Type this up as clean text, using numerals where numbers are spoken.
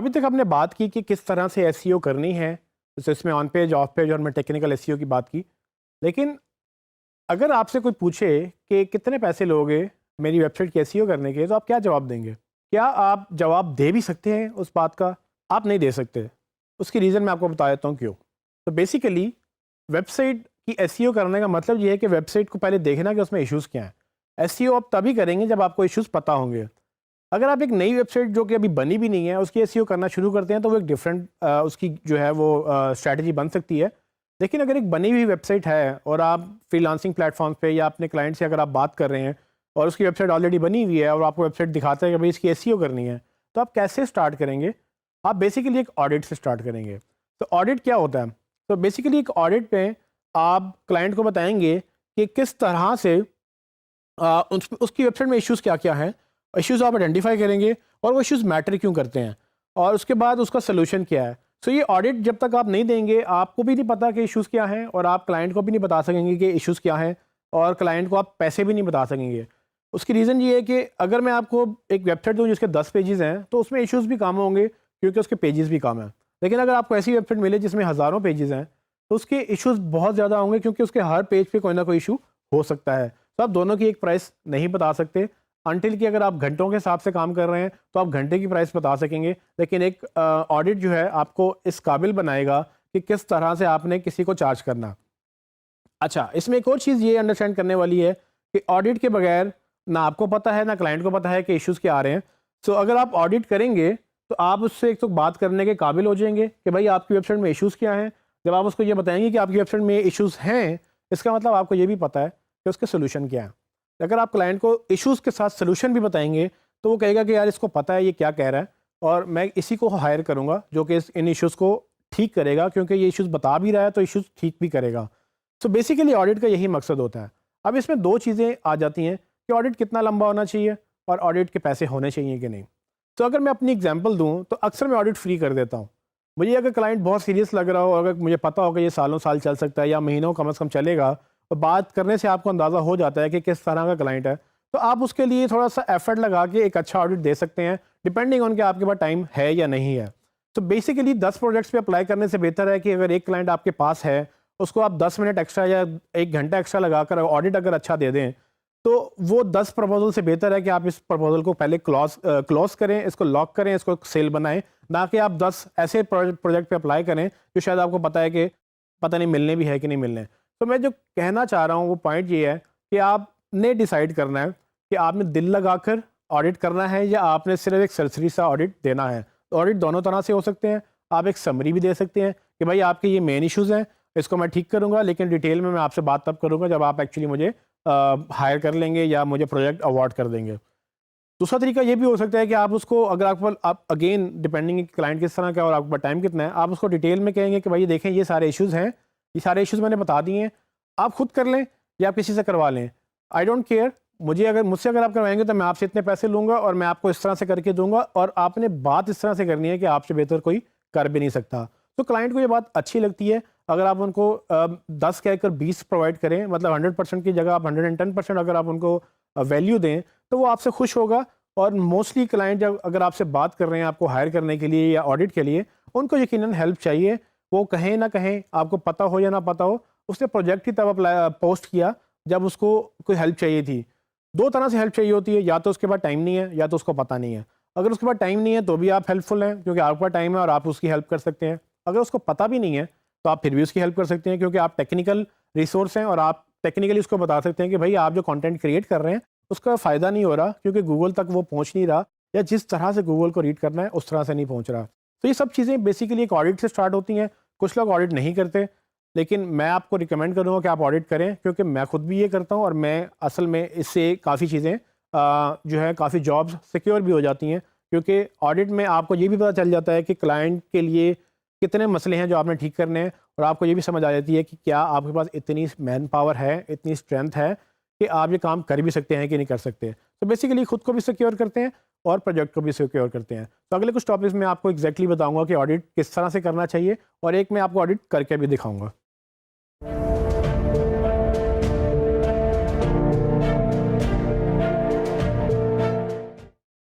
अभी तक हमने बात की कि किस तरह से एसईओ करनी है, तो इसमें ऑन पेज, ऑफ पेज और मैं टेक्निकल एसईओ की बात की। लेकिन अगर आपसे कोई पूछे कि कितने पैसे लोगे मेरी वेबसाइट की एसईओ करने के, तो आप क्या जवाब देंगे? क्या आप जवाब दे भी सकते हैं उस बात का? आप नहीं दे सकते। उसकी रीज़न मैं आपको बता देता हूँ क्यों। तो बेसिकली वेबसाइट की एसईओ करने का मतलब ये है कि वेबसाइट को पहले देखना कि उसमें इश्यूज़ क्या हैं। एसईओ आप तभी करेंगे जब आपको इश्यूज़ पता होंगे। अगर आप एक नई वेबसाइट जो कि अभी बनी भी नहीं है उसकी एसईओ करना शुरू करते हैं, तो वो एक डिफरेंट उसकी जो है वो स्ट्रैटेजी बन सकती है। लेकिन अगर एक बनी हुई वेबसाइट है और आप फ्रीलांसिंग प्लेटफॉर्म पे या अपने क्लाइंट से अगर आप बात कर रहे हैं और उसकी वेबसाइट ऑलरेडी बनी हुई है और आपको वेबसाइट दिखाता है कि भाई इसकी एसईओ करनी है, तो आप कैसे स्टार्ट करेंगे? आप बेसिकली एक ऑडिट से स्टार्ट करेंगे। तो ऑडिट क्या होता है? तो बेसिकली एक ऑडिट में आप क्लाइंट को बताएंगे कि किस तरह से उसकी वेबसाइट में इश्यूज़ क्या क्या हैं, इश्यूज़ आप आइडेंटिफाई करेंगे और वो इश्यूज़ मैटर क्यों करते हैं, और उसके बाद उसका सलूशन क्या है। सो ये ऑडिट जब तक आप नहीं देंगे, आपको भी नहीं पता कि इश्यूज़ क्या हैं और आप क्लाइंट को भी नहीं बता सकेंगे कि इश्यूज़ क्या हैं, और क्लाइंट को आप पैसे भी नहीं बता सकेंगे। उसकी रीज़न ये है कि अगर मैं आपको एक वेबसाइट दूँ जिसके 10 पेजेज़ हैं, तो उसमें इश्यूज़ भी कम होंगे क्योंकि उसके पेजेज़ भी कम हैं। लेकिन अगर आपको ऐसी वेबसाइट मिले जिसमें हज़ारों पेजेज़ हैं, तो उसके इश्यूज़ बहुत ज़्यादा होंगे क्योंकि उसके हर पेज पे कोई ना कोई इशू हो सकता है। तो आप दोनों की एक प्राइस नहीं बता सकते अनटिल कि अगर आप घंटों के हिसाब से काम कर रहे हैं तो आप घंटे की प्राइस बता सकेंगे। लेकिन एक ऑडिट जो है आपको इस काबिल बनाएगा कि किस तरह से आपने किसी को चार्ज करना। अच्छा, इसमें एक और चीज़ ये अंडरस्टैंड करने वाली है कि ऑडिट के बगैर ना आपको पता है ना क्लाइंट को पता है कि इश्यूज़ क्या आ रहे हैं। सो अगर आप ऑडिट करेंगे तो आप उससे एक तो बात करने के काबिल हो जाएंगे कि भाई आपकी वेबसाइट में इश्यूज़ क्या हैं। जब आप उसको ये बताएंगे कि आपकी वेबसाइट में इश्यूज़ हैं, इसका मतलब आपको ये भी पता है कि उसके सोल्यूशन क्या है। अगर आप क्लाइंट को इश्यूज़ के साथ सोल्यूशन भी बताएंगे तो वो कहेगा कि यार इसको पता है ये क्या कह रहा है और मैं इसी को हायर करूँगा जो कि इन इश्यूज़ को ठीक करेगा, क्योंकि ये इश्यूज़ बता भी रहा है तो इश्यूज़ ठीक भी करेगा। सो बेसिकली ऑडिट का यही मकसद होता है। अब इसमें दो चीज़ें आ जाती हैं कि ऑडिट कितना लंबा होना चाहिए और ऑडिट के पैसे होने चाहिए कि नहीं। तो अगर मैं अपनी एग्जांपल दूं तो अक्सर मैं ऑडिट फ्री कर देता हूं। मुझे अगर क्लाइंट बहुत सीरियस लग रहा हो, अगर मुझे पता हो कि ये सालों साल चल सकता है या महीनों कम से कम चलेगा, तो बात करने से आपको अंदाज़ा हो जाता है कि किस तरह का क्लाइंट है, तो आप उसके लिए थोड़ा सा एफर्ट लगा के एक अच्छा ऑडिट दे सकते हैं, डिपेंडिंग ऑन कि आपके पास टाइम है या नहीं है। तो बेसिकली 10 प्रोजेक्ट्स पे अप्लाई करने से बेहतर है कि अगर एक क्लाइंट आपके पास है उसको आप 10 मिनट एक्स्ट्रा या 1 घंटा एक्स्ट्रा लगाकर ऑडिट अगर अच्छा दे दें, तो वो 10 प्रपोजल से बेहतर है कि आप इस प्रपोजल को पहले क्लोज करें, इसको लॉक करें, इसको सेल बनाएं, ना कि आप 10 ऐसे प्रोजेक्ट पे अप्लाई करें जो शायद आपको पता है कि पता नहीं मिलने भी है कि नहीं मिलने। तो मैं जो कहना चाह रहा हूँ वो पॉइंट ये है कि आपने डिसाइड करना है कि आपने दिल लगाकर ऑडिट करना है या आपने सिर्फ एक सरसरी सा ऑडिट देना है। तो ऑडिट दोनों तरह से हो सकते हैं। आप एक समरी भी दे सकते हैं कि भाई आपके ये मेन इश्यूज़ हैं, इसको मैं ठीक करूँगा, लेकिन डिटेल में मैं आपसे बात तब करूँगा जब आप एक्चुअली मुझे हायर कर लेंगे या मुझे प्रोजेक्ट अवार्ड कर देंगे। दूसरा तरीका ये भी हो सकता है कि आप उसको, अगर आप अगेन डिपेंडिंग क्लाइंट किस तरह का और आपके पास टाइम कितना है, आप उसको डिटेल में कहेंगे कि भाई देखें ये सारे इश्यूज़ हैं, ये सारे इश्यूज़ मैंने बता दिए हैं, आप खुद कर लें या आप किसी से करवा लें, आई डोंट केयर। मुझसे अगर आप करवाएंगे तो मैं आपसे इतने पैसे लूँगा और मैं आपको इस तरह से करके दूंगा, और आपने बात इस तरह से करनी है कि आपसे बेहतर कोई कर भी नहीं सकता। तो क्लाइंट को ये बात अच्छी लगती है। अगर आप उनको 10 कहकर 20 प्रोवाइड करें, मतलब 100% की जगह आप 110% अगर आप उनको वैल्यू दें, तो वो आपसे खुश होगा। और मोस्टली क्लाइंट जब अगर आपसे बात कर रहे हैं आपको हायर करने के लिए या ऑडिट के लिए, उनको यकीनन हेल्प चाहिए। वो कहें ना कहें, आपको पता हो या ना पता हो, उसने प्रोजेक्ट ही तब पोस्ट किया जब उसको कोई हेल्प चाहिए थी। दो तरह से हेल्प चाहिए होती है, या तो उसके पास टाइम नहीं है या तो उसको पता नहीं है। अगर उसके पास टाइम नहीं है तो भी आप हेल्पफुल हैं क्योंकि आपके पास टाइम है और आप उसकी हेल्प कर सकते हैं। अगर उसको पता भी नहीं है तो आप फिर भी उसकी हेल्प कर सकते हैं क्योंकि आप टेक्निकल रिसोर्स हैं और आप टेक्निकली उसको बता सकते हैं कि भाई आप जो कंटेंट क्रिएट कर रहे हैं उसका फ़ायदा नहीं हो रहा क्योंकि गूगल तक वो पहुंच नहीं रहा, या जिस तरह से गूगल को रीड करना है उस तरह से नहीं पहुंच रहा। तो ये सब चीज़ें बेसिकली एक ऑडिट से स्टार्ट होती हैं। कुछ लोग ऑडिट नहीं करते, लेकिन मैं आपको रिकमेंड करूँगा कि आप ऑडिट करें, क्योंकि मैं खुद भी ये करता हूँ और मैं असल में इससे काफ़ी चीज़ें जो है काफ़ी जॉब्स सिक्योर भी हो जाती हैं, क्योंकि ऑडिट में आपको ये भी पता चल जाता है कि क्लाइंट के लिए कितने मसले हैं जो आपने ठीक करने हैं, और आपको ये भी समझ आ जाती है कि क्या आपके पास इतनी मैन पावर है, इतनी स्ट्रेंथ है कि आप ये काम कर भी सकते हैं कि नहीं कर सकते। तो बेसिकली खुद को भी सिक्योर करते हैं और प्रोजेक्ट को भी सिक्योर करते हैं। तो अगले कुछ टॉपिक्स में आपको एग्जैक्टली बताऊंगा कि ऑडिट किस तरह से करना चाहिए, और एक मैं आपको ऑडिट करके भी दिखाऊंगा।